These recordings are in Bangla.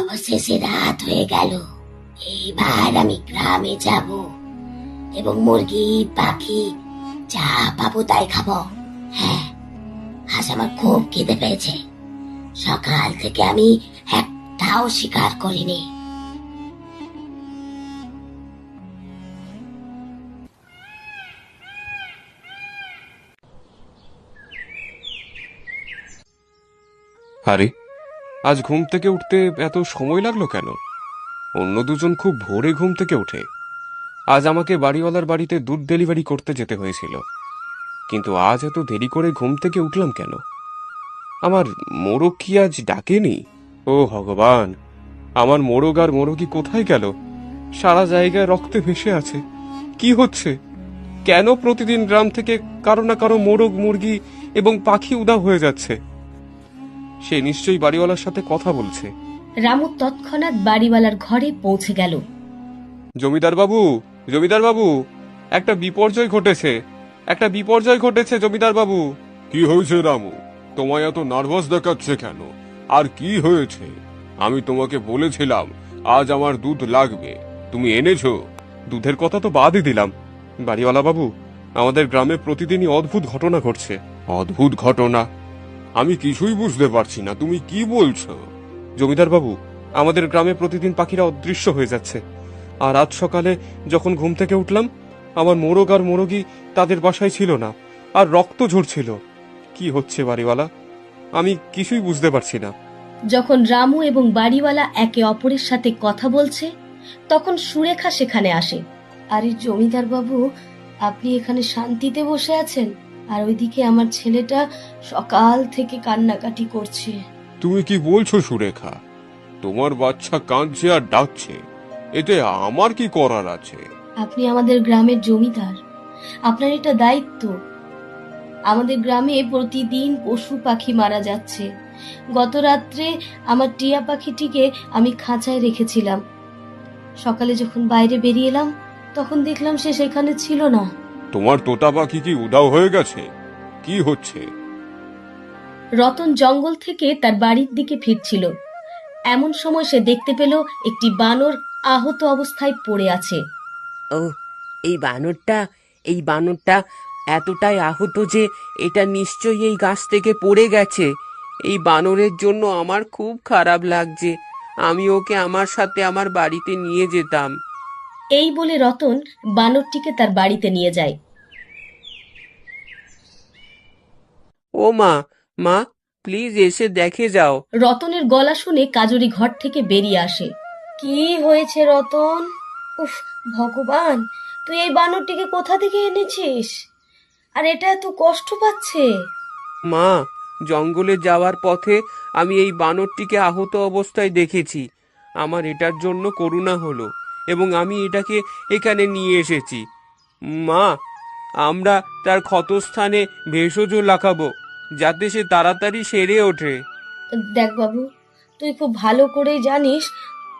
অবশেষে রাত হয়ে গেল। এইবার আমি গ্রামে যাব এবং মুরগি পাখি যা পাবো তাই খাবো। হ্যাঁ, আজ আমার খুব খিদে পেয়েছে। সকাল থেকে আমি একটাও শিকার করিনি। আরে, আজ ঘুম থেকে উঠতে এত সময় লাগলো কেন? অন্য দুজন খুব ভোরে ঘুম থেকে ওঠে। আজ আমাকে বাড়িওয়ালার বাড়িতে দুধ ডেলিভারি করতে যেতে হয়েছিল, কিন্তু আজ এত দেরি করে ঘুম থেকে উঠলাম কেন? আমার মোরগ কি আজ ডাকেনি? ও ভগবান, আমার মোরগ আর মোরগি কোথায় গেল? সারা জায়গায় রক্তে ভেসে আছে। কি হচ্ছে? কেন প্রতিদিন গ্রাম থেকে কারো না কারো মোরগ, মুরগি এবং পাখি উধাও হয়ে যাচ্ছে? সে নিশ্চয়ই বাড়িওয়ালার সাথে কথা বলছে। রামু তৎক্ষণাৎ বাড়িওয়ালার ঘরে পৌঁছে গেল। জমিদার বাবু, জমিদার বাবু, একটা বিপর্যয় ঘটেছে, একটা বিপর্যয় ঘটেছে জমিদার বাবু। কি হয়েছে রামু? তোমায় এত নার্ভাস দেখাচ্ছে কেন? আর কি হয়েছে? আমি তোমাকে বলেছিলাম আজ আমার দুধ লাগবে, তুমি এনেছো? দুধের কথা তো বাদই দিলাম। বাড়িওয়ালা বাবু, আমাদের গ্রামে প্রতিদিনই অদ্ভুত ঘটনা ঘটছে। অদ্ভুত ঘটনা? আমি কিছুই বুঝতে পারছি না, তুমি কি বলছো? জমিদার বাবু, আমাদের গ্রামে প্রতিদিন পাখিরা অদৃশ্য হয়ে যাচ্ছে। আর আজ সকালে যখন ঘুম থেকে উঠলাম, আমার মোরগ আর মোরগি তাদের বাসায় ছিল না, আর রক্ত ঝরছিল। কি হচ্ছে বাড়িওয়ালা? আমি কিছুই বুঝতে পারছি না। যখন রামু এবং বাড়িওয়ালা একে অপরের সাথে কথা বলছে, তখন সুরেখা সেখানে আসে। আরে জমিদার বাবু, আপনি এখানে শান্তিতে বসে আছেন, আর ওইদিকে আমার ছেলেটা সকাল থেকে কান্নাকাটি করছে। তুমি কি বলছো সুরেখা? তোমার বাচ্চা কাঁদছে আর ডাকছে, এতে আমার কি করার আছে? আপনি আমাদের গ্রামের জমিদার, আপনার এটা দায়িত্ব। আমাদের গ্রামে প্রতিদিন পশু পাখি মারা যাচ্ছে। গত রাত্রে আমার টিয়া পাখিটিকে আমি খাঁচায় রেখেছিলাম। সকালে যখন বাইরে বেরিয়ে এলাম, তখন দেখলাম সে সেখানে ছিল না। তোমার তোতা পাখি কি উধাও হয়ে গেছে? কি হচ্ছে? রতন জঙ্গল থেকে তার বাড়ির দিকে ফিরছিল। এমন সময় সে দেখতে পেল একটি বানর আহত অবস্থায় পড়ে আছে। ও, এই বানরটা এতটাই আহত যে এটা নিশ্চয়ই এই গাছ থেকে পড়ে গেছে। এই বানরের জন্য আমার খুব খারাপ লাগছে। আমি ওকে আমার সাথে আমার বাড়িতে নিয়ে যেতাম। এই বলে রতন বানরটিকে তার বাড়িতে নিয়ে যায়। ও মা, মা, প্লিজ এসে দেখে যাও। রতনের গলা শুনে কাজরি ঘর থেকে বেরিয়ে আসে। কি হয়েছে রতন? উফ, ভগবান, তুই এই বানরটিকে কোথা থেকে এনেছিস? আর এটা এত কষ্ট পাচ্ছে। মা, জঙ্গলে যাওয়ার পথে আমি এই বানরটিকে আহত অবস্থায় দেখেছি। আমার এটার জন্য করুণা হলো এবং আমি এটাকে এখানে নিয়ে এসেছি। মা, আমরা তার ক্ষতস্থানে ভেষজ লাগাবো যাতে সে তাড়াতাড়ি সেরে ওঠে। দেখ বাবু, তুই খুব ভালো করেই জানিস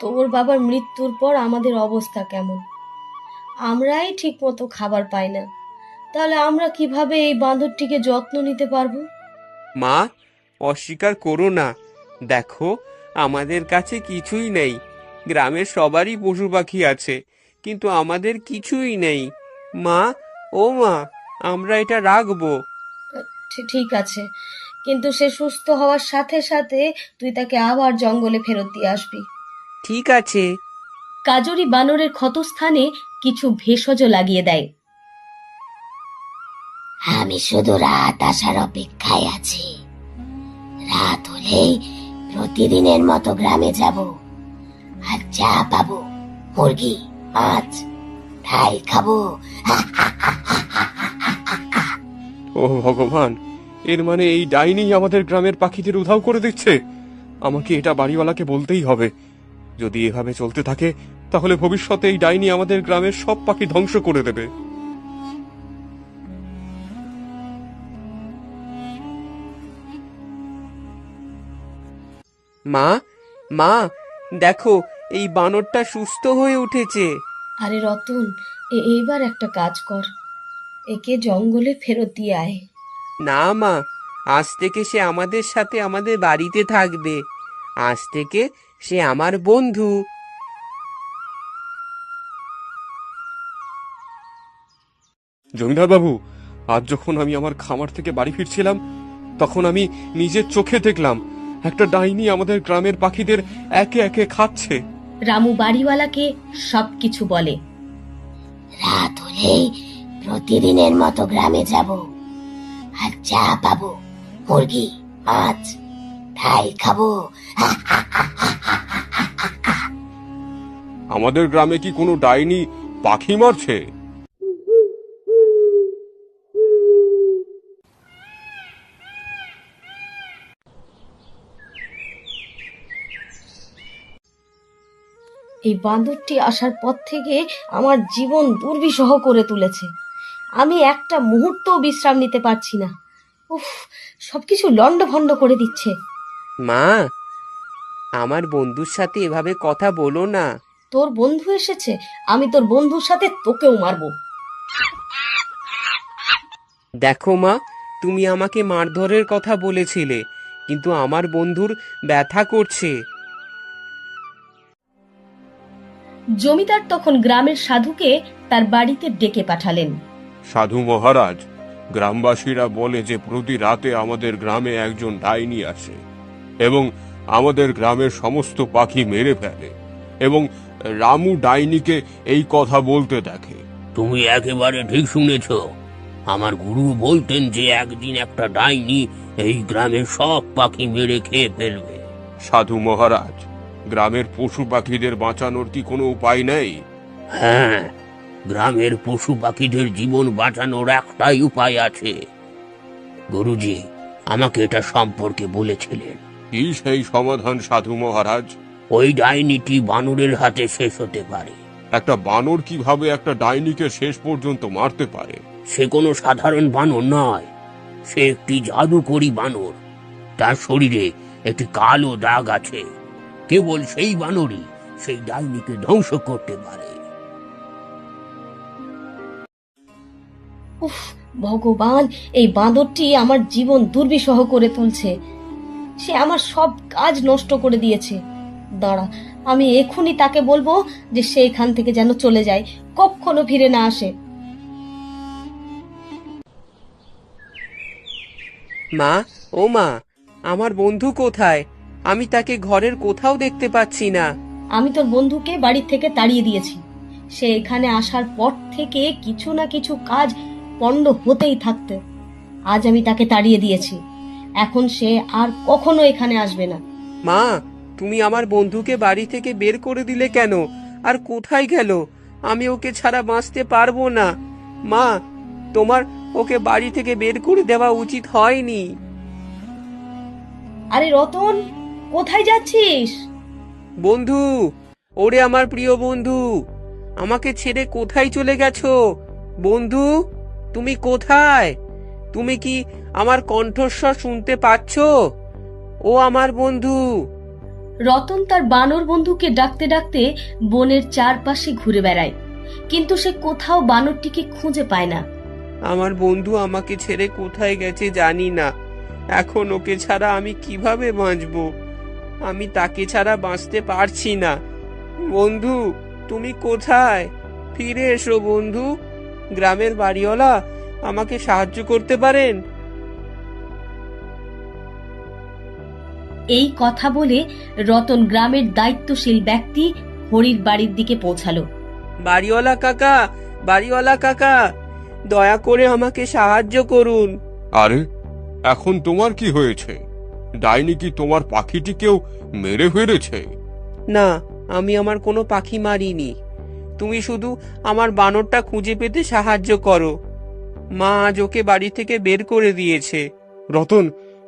তোর বাবার মৃত্যুর পর আমাদের অবস্থা কেমন। আমরাই ঠিক মতো খাবার পাই না, তাহলে আমরা কিভাবে এই বাঁদরটিকে যত্ন নিতে পারবো? মা, অস্বীকার করো না। দেখো, আমাদের কাছে কিছুই নেই। গ্রামের সবারই পশু পাখি আছে, কিন্তু আমাদের কিছুই নেই। মা, ও মা, আমরা এটা রাখবো। ঠিক আছে, কিন্তু সে সুস্থ হওয়ার সাথে সাথে তুই তাকে আবার জঙ্গলে ফেরত দিয়ে আসবি। ঠিক আছে। কাজরি বানরের ক্ষতস্থানে কিছু ভেষজ লাগিয়ে দেয়। আমি শুধু রাত আসার অপেক্ষায় আছি। রাত হলেই প্রতিদিনের মতো গ্রামে যাব, আর যা পাবো, মুরগি, মাছ, তাই খাবো। ও ভগবান, এর মানে এই ডাইনি আমাদের গ্রামের পাখিদের উধাও করে দিচ্ছে। আমাকে এটা বাড়িওয়ালাকে বলতেই হবে। যদি এভাবে চলতে থাকে, তাহলে ভবিষ্যতে এই ডাইনি আমাদের গ্রামের সব পাখি ধ্বংস করে দেবে। মা, মা, দেখো, এই বানরটা সুস্থ হয়ে উঠেছে। আরে রতন, এইবার একটা কাজ কর, একে জঙ্গলে ফেরত দিয়ে আয়। না মা, আজ থেকে সে আমাদের সাথে আমাদের বাড়িতে থাকবে। আজ থেকে সে আমার বন্ধু। জমিদার বাবু, আজ যখন আমি আমার খামার থেকে বাড়ি ফিরছিলাম, তখন আমি নিজের চোখে দেখলাম একটা ডাইনি আমাদের গ্রামের পাখিদের একে একে খাচ্ছে। রামু বাড়িওয়ালাকে সবকিছু বলে। রাত হলেই প্রতিদিনের মতো গ্রামে যাব, আর যা পাবো মুরগি মাছ তাই খাবো। আমাদের গ্রামে কি কোনো ডাইনি পাখি মারছে? এই বান্দরটি আসার পর থেকে আমার জীবন দুর্বিষহ করে তুলেছে। আমি একটা মুহূর্তও বিশ্রাম নিতে পারছি না। উফ, সবকিছু লন্ডভন্ড করে দিচ্ছে। মা, আমার বন্ধুর সাথে এভাবে কথা বলো না। তোর বন্ধু এসেছে, আমি তোর বন্ধুর সাথে তোকেও মারবো। দেখো মা, তুমি আমাকে মারধরের কথা বলেছিলে, কিন্তু আমার বন্ধুর ব্যথা করছে। জমিদার তখন গ্রামের সাধুকে তার বাড়িতে ডেকে পাঠালেন। সাধু মহারাজ, গ্রামবাসীরা বলে যে প্রতি রাতে আমাদের গ্রামে একজন ডাইনি আসে এবং আমাদের গ্রামের সমস্ত পাখি মেরে ফেলে, এবং রামু ডাইনিকে এই কথা বলতে দেখে। তুমি একেবারে ঠিক শুনেছ। আমার গুরু বলতেন যে একদিন একটা ডাইনি এই গ্রামের সব পাখি মেরে খেয়ে ফেলবে। সাধু মহারাজ, গ্রামের পশু পাখিদের বাঁচানোর কি কোনো উপায় নেই? হ্যাঁ, গ্রামের পশু পাখিদের জীবন বাঁচানোর একটাই উপায় আছে। গুরুজি আমাকে এটা সম্পর্কে বলেছিলেন। কি সেই সমাধান সাধু মহারাজ? ওই ডাইনিটি বানরের হাতে শেষ হতে পারে। একটা বানর কিভাবে একটা ডাইনিকে শেষ পর্যন্ত মারতে পারে? সে কোনো সাধারণ বানর নয়, সে একটি জাদুকরী বানর। তার শরীরে একটি কালো দাগ আছে। কেবল সেই বানরই সেই ডাইনিকে ধ্বংস করতে পারে। উফ, ভগবান, এই বাঁদরটি আমার জীবন দুর্বিষহ করে তুলছে। সে আমার সব কাজ নষ্ট করে দিয়েছে। দাঁড়া, আমি এখনই তাকে বলবো যে সে এখান থেকে যেন চলে যায়, কখনো ফিরে না আসে। মা, ও মা, আমার বন্ধু কোথায়? আমি তাকে ঘরের কোথাও দেখতে পাচ্ছি না। আমি তোর বন্ধুকে বাড়ি থেকে তাড়িয়ে দিয়েছি। সে এখানে আসার পর থেকে কিছু না কিছু কাজ পণ্ড হতেই থাকতে। আজ আমি তাকে তাড়িয়ে দিয়েছি, এখন সে আর কখনো এখানে আসবে না। মা, তুমি আমার বন্ধুকে বাড়ি থেকে বের করে দিলে কেন? আর কোথায় গেল? আমি ওকে ছাড়া বাঁচতে পারবো না। মা, তোমার ওকে বাড়ি থেকে বের করে দেওয়া উচিত হয়নি। আরে রতন, কোথায় যাচ্ছিস? বন্ধু, ওরে আমার প্রিয় বন্ধু, আমাকে ছেড়ে কোথায় চলে গেছো? বন্ধু, তুমি কোথায়? তুমি কি আমার কণ্ঠস্বর শুনতে পাচ্ছো? ও আমার বন্ধু। রতন তার বানর বন্ধুকে ডাকতে ডাকতে বনের চারপাশে ঘুরে বেড়ায়, কিন্তু সে কোথাও বানরটিকে খুঁজে পায় না। আমার বন্ধু আমাকে ছেড়ে কোথায় গেছে জানি না। এখন ওকে ছাড়া আমি কিভাবে বাঁচবো? আমি তাকে ছাড়া বাঁচতে পারছি না। বন্ধু, তুমি কোথায়? ফিরে এসো বন্ধু। গ্রামের বাড়িওয়ালা আমাকে সাহায্য করতে পারেন? এই কথা বলে রতন গ্রামের দায়িত্বশীল ব্যক্তি হরির বাড়ির দিকে পৌঁছালো। বাড়িওয়ালা কাকা, বাড়িওয়ালা কাকা, দয়া করে আমাকে সাহায্য করুন। আরে, এখন তোমার কি হয়েছে? ডাইনি কি তোমার পাখিটিকেও মেরে ফেলেছে? না, আমি আমার কোনো পাখি মারিনি। তুমি শুধু আমার বানরটা খুঁজে পেতে সাহায্য করো। মা আজ ওকে বাড়ি থেকে বের করে দিয়েছে। রতন,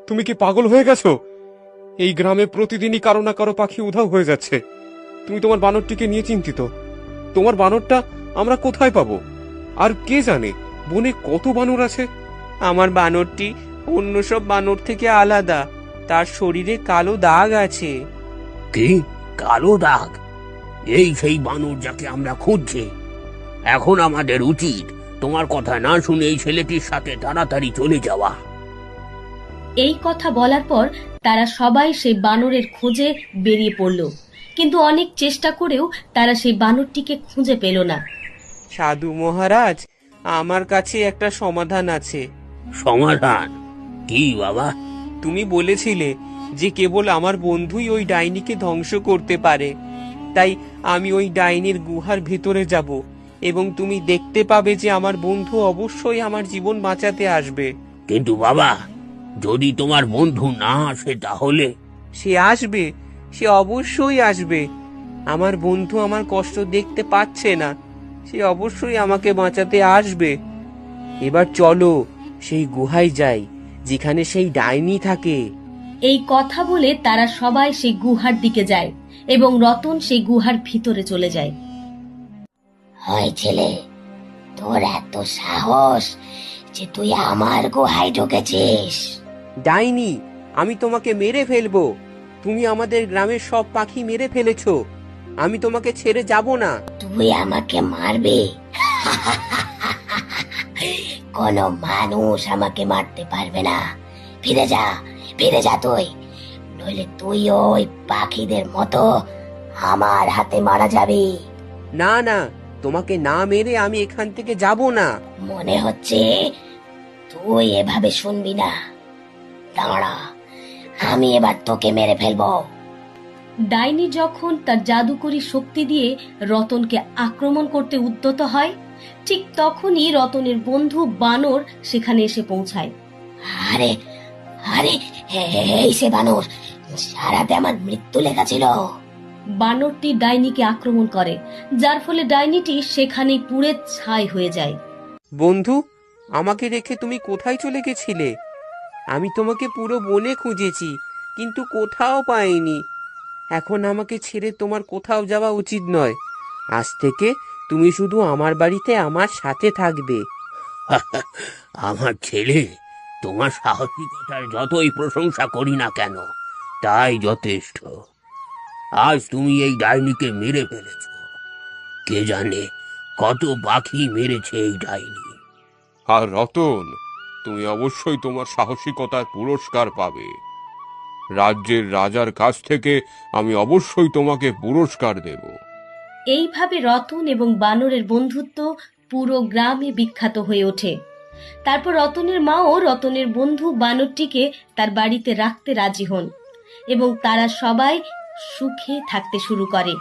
তুমি কি পাগল হয়ে গেছো? এই গ্রামে প্রতিদিনই কারো না কারো পাখি উধাও হয়ে যাচ্ছে। তুমি তোমার বানরটিকে নিয়ে চিন্তিত। তোমার বানরটা আমরা কোথায় পাবো? আর কে জানে বনে কত বানর আছে? আমার বানরটি অন্য সব বানর থেকে আলাদা। তার শরীরে কালো দাগ আছে। কি কালো দাগ? এই সেই বানর যাকে আমরা খুঁজছি। এখন আমাদের উচিত তোমার কথা না শুনে এই ছেলেটির সাথে তাড়াতাড়ি চলে যাওয়া। এই কথা বলার পর তারা সবাই সেই বানরের খোঁজে বেরিয়ে পড়ল, কিন্তু অনেক চেষ্টা করেও তারা সেই বানরটিকে খুঁজে পেল না। সাধু মহারাজ, আমার কাছে একটা সমাধান আছে। সমাধান কি বাবা? তুমি বলেছিলে যে কেবল আমার বন্ধুই ওই ডাইনিকে ধ্বংস করতে পারে, তাই আমি ওই ডাইনির গুহার ভেতরে যাব এবং তুমি দেখতে পাবে যে আমার বন্ধু অবশ্যই আমার জীবন বাঁচাতে আসবে। কিন্তু বাবা, যদি তোমার বন্ধু না আসে তাহলে? সে আসবে, সে অবশ্যই আসবে। আমার বন্ধু আমার কষ্ট দেখতে পাচ্ছে না, সে অবশ্যই আমাকে বাঁচাতে আসবে। এবার চলো সেই গুহায় যাই যেখানে সেই ডাইনি থাকে। এই কথা বলে তারা সবাই সেই গুহার দিকে যায় এবং রতন সেই গুহার ভিতরে চলে যায়। হয় ছেলে, তোর এত সাহস যে তুই আমার গুহায় ঢুকেছিস? ডাইনি, আমি তোমাকে মেরে ফেলবো। তুমি আমাদের গ্রামের সব পাখি মেরে ফেলেছো, আমি তোমাকে ছেড়ে যাব না। তুই আমাকে মারবি? কোনো মানুষ আমাকে মারতে পারবে না। ফিরে যা, ফিরে যা তুই, নইলে তুইও ওই পাখিদের মতো আমার হাতে মারা যাবি। না না, তোমাকে না মেরে আমি এখান থেকে যাব না। মনে হচ্ছে তুই এভাবে শুনবি না। দাঁড়া, আমি এবার তোকে মেরে ফেলবো। ডাইনি যখন তার জাদুকরী শক্তি দিয়ে রতনকে আক্রমণ করতে উদ্যত হয়, ঠিক তখনই রতনের বন্ধু বানর সেখানে এসে পৌঁছায়। আরে আরে, এই সে বানর, সারাতে আমার মৃত্যু লেখা ছিল। বানরটি ডাইনিকে আক্রমণ করে, যার ফলে ডাইনিটি সেখানেই পুড়ে ছাই হয়ে যায়। বন্ধু, আমাকে রেখে তুমি কোথায় চলে গেছিলে? আমি তোমাকে পুরো বনে খুঁজেছি, কিন্তু কোথাও পাইনি। এখন আমাকে ছেড়ে তোমার কোথাও যাওয়া উচিত নয়। আজ থেকে তুমি শুধু আমার বাড়িতে আমার সাথে থাকবে। আমার ছেলে, তোমার সাহসিকতার যতই প্রশংসা করি না কেন, তাই যথেষ্ট। আজ তুমি এই ডাইনিকে মেরে ফেলেছ। কে জানে কত পাখি মেরেছে এই ডাইনি। আর রতন, তুমি অবশ্যই তোমার সাহসিকতার পুরস্কার পাবে। রাজ্যের রাজার কাছ থেকে আমি অবশ্যই তোমাকে পুরস্কার দেব। এইভাবে রতন এবং বানরের বন্ধুত্ব পুরো গ্রামে বিখ্যাত হয়ে ওঠে। তারপর রতনের মাও রতনের বন্ধু বানরটিকে তার বাড়িতে রাখতে রাজি হন এবং তারা সবাই সুখে থাকতে শুরু করে।